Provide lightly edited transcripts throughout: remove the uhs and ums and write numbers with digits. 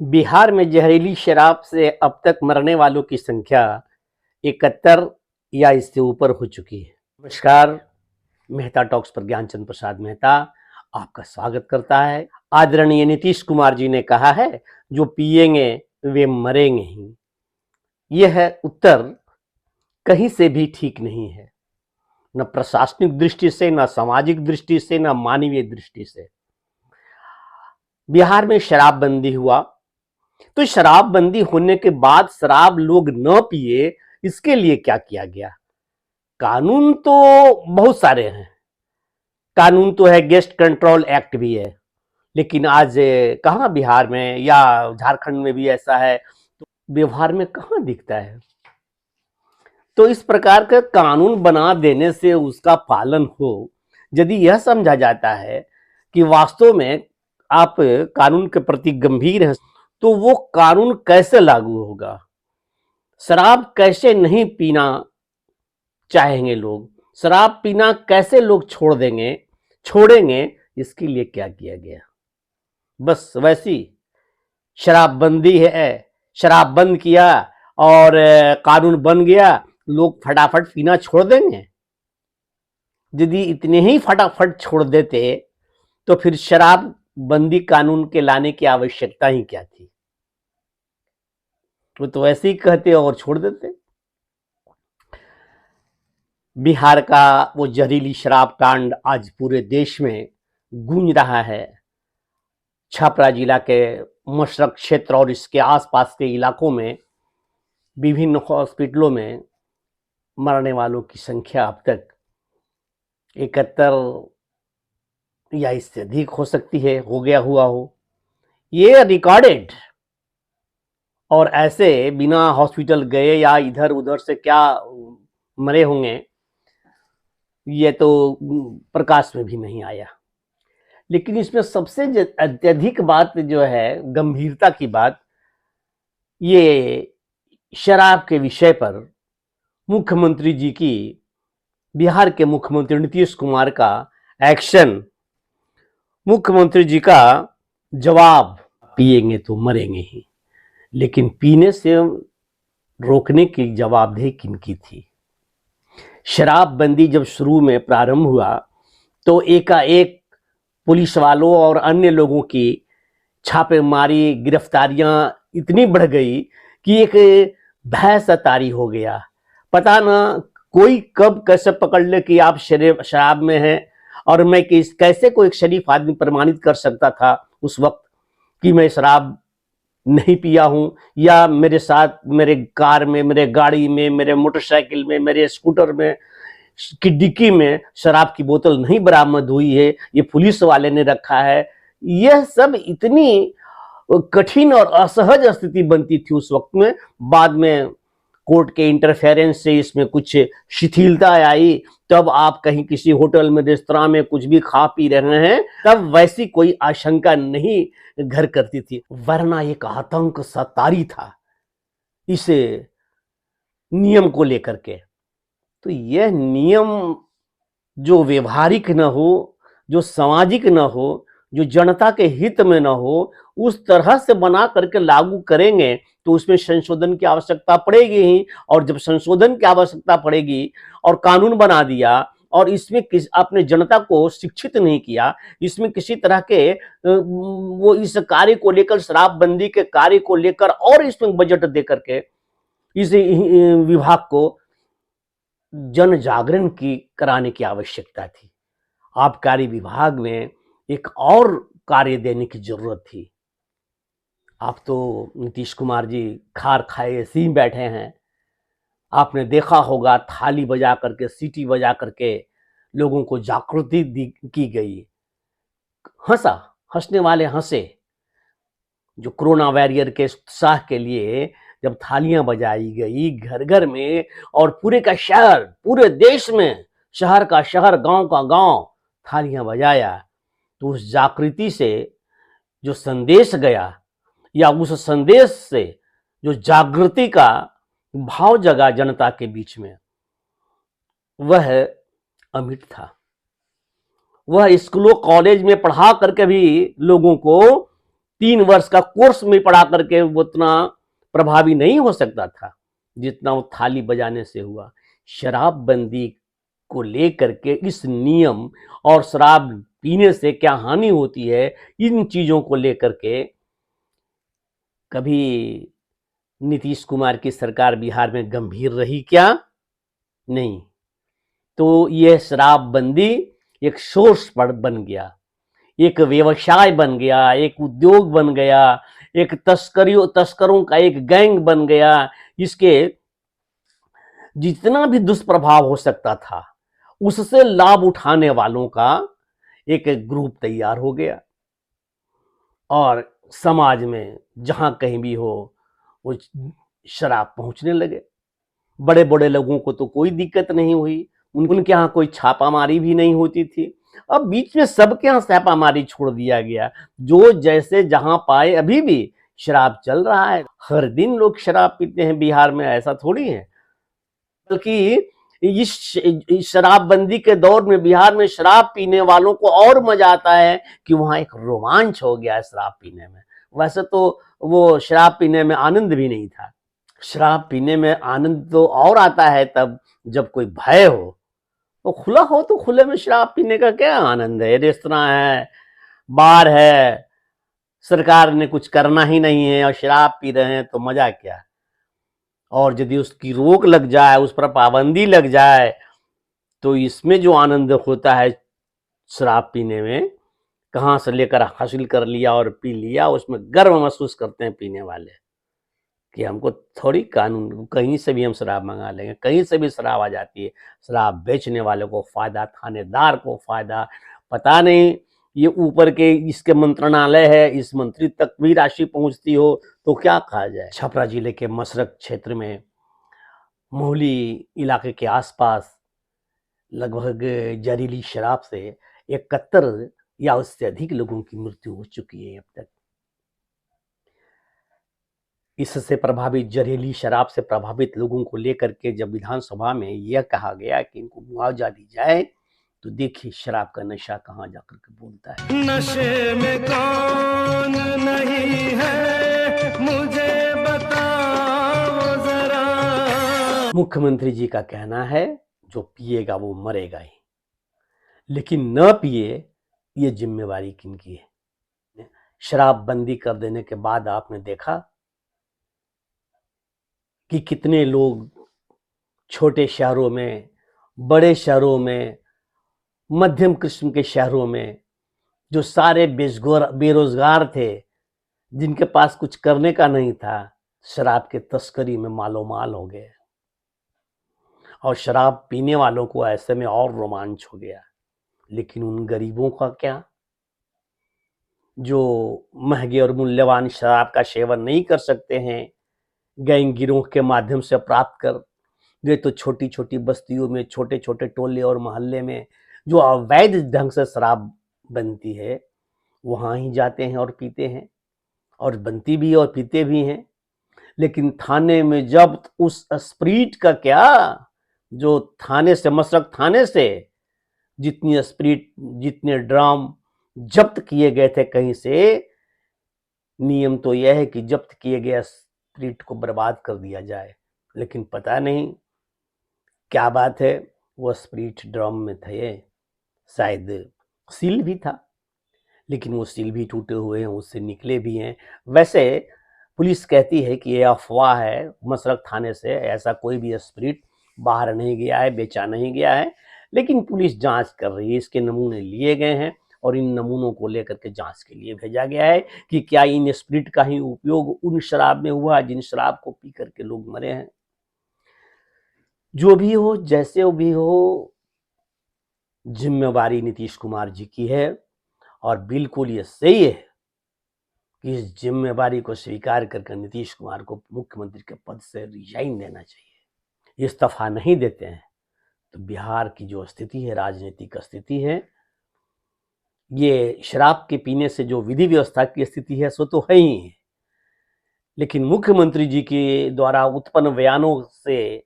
बिहार में जहरीली शराब से अब तक मरने वालों की संख्या 71 या इससे ऊपर हो चुकी है। नमस्कार, मेहता टॉक्स पर ज्ञानचंद प्रसाद मेहता आपका स्वागत करता है। आदरणीय नीतीश कुमार जी ने कहा है, जो पिएंगे वे मरेंगे ही। यह उत्तर कहीं से भी ठीक नहीं है, न प्रशासनिक दृष्टि से, न सामाजिक दृष्टि से, न मानवीय दृष्टि से। बिहार में शराबबंदी हुआ तो शराबबंदी होने के बाद शराब लोग न पिए, इसके लिए क्या किया गया? कानून तो बहुत सारे हैं। कानून तो है, गेस्ट कंट्रोल एक्ट भी है, लेकिन आज कहाँ बिहार में या झारखंड में भी ऐसा है? तो व्यवहार में कहाँ दिखता है? तो इस प्रकार का कानून बना देने से उसका पालन हो, यदि यह समझा जाता है कि वास्तव में आप कानून के प्रति गंभीर हैं, तो वो कानून कैसे लागू होगा? शराब कैसे नहीं पीना चाहेंगे लोग? शराब पीना कैसे लोग छोड़ेंगे? इसके लिए क्या किया गया? बस वैसी शराबबंदी है, शराब बंद किया और कानून बन गया, लोग फटाफट पीना छोड़ देंगे। यदि इतने ही फटाफट छोड़ देते तो फिर शराब बंदी कानून के लाने की आवश्यकता ही क्या थी? वो तो ऐसे ही कहते और छोड़ देते। बिहार का वो जहरीली शराब कांड आज पूरे देश में गूंज रहा है। छपरा जिला के मशरक क्षेत्र और इसके आसपास के इलाकों में विभिन्न हॉस्पिटलों में मरने वालों की संख्या अब तक 71 या इससे अधिक हो सकती है, हो गया हुआ हो। ये रिकॉर्डेड, और ऐसे बिना हॉस्पिटल गए या इधर उधर से क्या मरे होंगे, ये तो प्रकाश में भी नहीं आया। लेकिन इसमें सबसे अत्यधिक बात जो है, गंभीरता की बात, ये शराब के विषय पर मुख्यमंत्री जी की, बिहार के मुख्यमंत्री नीतीश कुमार का एक्शन, मुख्यमंत्री जी का जवाब, पिएंगे तो मरेंगे ही। लेकिन पीने से रोकने की जवाबदेही किनकी थी? शराबबंदी जब शुरू में प्रारंभ हुआ तो एकाएक पुलिस वालों और अन्य लोगों की छापेमारी, गिरफ्तारियां इतनी बढ़ गई कि एक भय सा तारी हो गया। पता ना कोई कब कैसे पकड़ ले कि आप शराब में हैं, और मैं कैसे कोई एक शरीफ आदमी प्रमाणित कर सकता था उस वक्त कि मैं शराब नहीं पिया हूं, या मेरे साथ, मेरे कार में, मेरे गाड़ी में, मेरे मोटरसाइकिल में, मेरे स्कूटर में की डिक्की में शराब की बोतल नहीं बरामद हुई है, ये पुलिस वाले ने रखा है। यह सब इतनी कठिन और असहज स्थिति बनती थी उस वक्त में। बाद में कोर्ट के इंटरफेरेंस से इसमें कुछ शिथिलता आई, तब आप कहीं किसी होटल में, रेस्तरां में कुछ भी खा पी रहे हैं, तब वैसी कोई आशंका नहीं घर करती थी, वरना एक आतंक सतारी था इस नियम को लेकर के। तो यह नियम जो व्यवहारिक न हो, जो सामाजिक न हो, जो जनता के हित में न हो, उस तरह से बना करके लागू करेंगे तो उसमें संशोधन की आवश्यकता पड़ेगी ही। और जब संशोधन की आवश्यकता पड़ेगी और कानून बना दिया और इसमें अपने जनता को शिक्षित नहीं किया, इसमें किसी तरह के वो इस कार्य को लेकर, शराबबंदी के कार्य को लेकर और इसमें बजट दे करके इस विभाग को जन जागरण की कराने की आवश्यकता थी। आबकारी विभाग में एक और कार्य देने की जरूरत थी। आप तो नीतीश कुमार जी खार खाए ऐसे ही बैठे हैं। आपने देखा होगा, थाली बजा करके, सीटी बजा करके लोगों को जागृति की गई। हंसने वाले हंसे। जो कोरोना वॉरियर के उत्साह के लिए जब थालियां बजाई गई घर घर में, और पूरे का शहर, पूरे देश में, शहर का शहर, गांव का गांव थालियां बजाया, तो उस जागृति से जो संदेश गया, या उस संदेश से जो जागृति का भाव जगा जनता के बीच में, वह अमिट था। वह स्कूलों कॉलेज में पढ़ा करके भी लोगों को 3 वर्ष का कोर्स में पढ़ा करके वो उतना प्रभावी नहीं हो सकता था जितना वो थाली बजाने से हुआ। शराबबंदी को लेकर के इस नियम और शराब पीने से क्या हानि होती है, इन चीजों को लेकर के कभी नीतीश कुमार की सरकार बिहार में गंभीर रही क्या? नहीं। तो यह शराबबंदी एक सोर्स पर बन गया, एक व्यवसाय बन गया, एक उद्योग बन गया, एक तस्करों का एक गैंग बन गया। इसके जितना भी दुष्प्रभाव हो सकता था उससे लाभ उठाने वालों का एक ग्रुप तैयार हो गया और समाज में जहां कहीं भी हो वो शराब पहुंचने लगे। बड़े बड़े लोगों को तो कोई दिक्कत नहीं हुई, उनके यहाँ कोई छापामारी भी नहीं होती थी। अब बीच में सबके यहाँ छापामारी छोड़ दिया गया, जो जैसे जहां पाए। अभी भी शराब चल रहा है, हर दिन लोग शराब पीते हैं बिहार में, ऐसा थोड़ी है। बल्कि इस शराबबंदी के दौर में बिहार में शराब पीने वालों को और मजा आता है कि वहां एक रोमांच हो गया है शराब पीने में। वैसे तो वो शराब पीने में आनंद भी नहीं था। शराब पीने में आनंद तो और आता है तब जब कोई भय हो। वो खुला हो तो खुले में शराब पीने का क्या आनंद है? रेस्तरां है, बार है, सरकार ने कुछ करना ही नहीं है और शराब पी रहे हैं तो मजा क्या? और यदि उसकी रोक लग जाए, उस पर पाबंदी लग जाए, तो इसमें जो आनंद होता है शराब पीने में, कहाँ से लेकर हासिल कर लिया और पी लिया, उसमें गर्व महसूस करते हैं पीने वाले कि हमको थोड़ी कानून, कहीं से भी हम शराब मंगा लेंगे, कहीं से भी शराब आ जाती है। शराब बेचने वाले को फायदा, थानेदार को फायदा। पता नहीं ये ऊपर के इसके मंत्रणालय है, इस मंत्री तक भी राशि पहुंचती हो तो क्या कहा जाए। छपरा जिले के मसरक क्षेत्र में मोहली इलाके के आसपास लगभग जहरीली शराब से 71 या उससे अधिक लोगों की मृत्यु हो चुकी है अब तक। इससे प्रभावित, जहरीली शराब से प्रभावित लोगों को लेकर के जब विधानसभा में यह कहा गया कि इनको मुआवजा दी जाए, तो देखिए शराब का नशा कहाँ जाकर के बोलता है। नशे में कौन नहीं है मुझे बताओ जरा। मुख्यमंत्री जी का कहना है जो पिएगा वो मरेगा ही, लेकिन न पिए ये जिम्मेवारी किनकी है? शराब बंदी कर देने के बाद आपने देखा कि कितने लोग छोटे शहरों में, बड़े शहरों में, मध्यम किस्म के शहरों में, जो सारे बेरोजगार थे, जिनके पास कुछ करने का नहीं था, शराब के तस्करी में मालोमाल हो गए। और शराब पीने वालों को ऐसे में और रोमांच हो गया। लेकिन उन गरीबों का क्या, जो महंगे और मूल्यवान शराब का सेवन नहीं कर सकते हैं, गैंग गिरोह के माध्यम से प्राप्त कर, वे तो छोटी छोटी बस्तियों में, छोटे छोटे टोले और मोहल्ले में जो अवैध ढंग से शराब बनती है वहां ही जाते हैं और पीते हैं, और बनती भी और पीते भी हैं। लेकिन थाने में जब्त उस स्प्रीट का क्या, जो थाने से, मसरक थाने से जितनी स्प्रीट, जितने ड्राम जब्त किए गए थे कहीं से, नियम तो यह है कि जब्त किए गए स्प्रीट को बर्बाद कर दिया जाए। लेकिन पता नहीं क्या बात है, वो स्प्रीट ड्रम में थे, शायद सील भी था, लेकिन वो सील भी टूटे हुए हैं, उससे निकले भी हैं। वैसे पुलिस कहती है कि ये अफवाह है, मसरक थाने से ऐसा कोई भी स्प्रीट बाहर नहीं गया है, बेचा नहीं गया है। लेकिन पुलिस जांच कर रही है, इसके नमूने लिए गए हैं और इन नमूनों को लेकर के जांच के लिए भेजा गया है कि क्या इन स्प्रीट का ही उपयोग उन शराब में हुआ जिन शराब को पी करके लोग मरे हैं। जो भी हो, जैसे भी हो, जिम्मेवारी नीतीश कुमार जी की है और बिल्कुल ये सही है कि इस जिम्मेवारी को स्वीकार करके नीतीश कुमार को मुख्यमंत्री के पद से रिजाइन देना चाहिए। इस्तीफा नहीं देते हैं तो बिहार की जो स्थिति है, राजनीतिक स्थिति है, ये शराब के पीने से जो विधि व्यवस्था की स्थिति है सो तो है ही है। लेकिन मुख्यमंत्री जी के द्वारा उत्पन्न बयानों से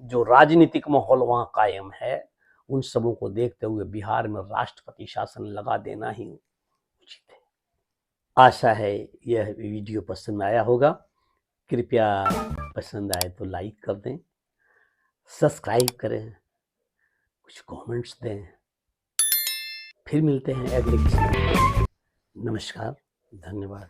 जो राजनीतिक माहौल वहां कायम है, उन सबों को देखते हुए बिहार में राष्ट्रपति शासन लगा देना ही उचित है। आशा है यह वीडियो पसंद आया होगा। कृपया पसंद आए तो लाइक कर दें, सब्सक्राइब करें, कुछ कमेंट्स दें। फिर मिलते हैं अगले किसी। नमस्कार, धन्यवाद।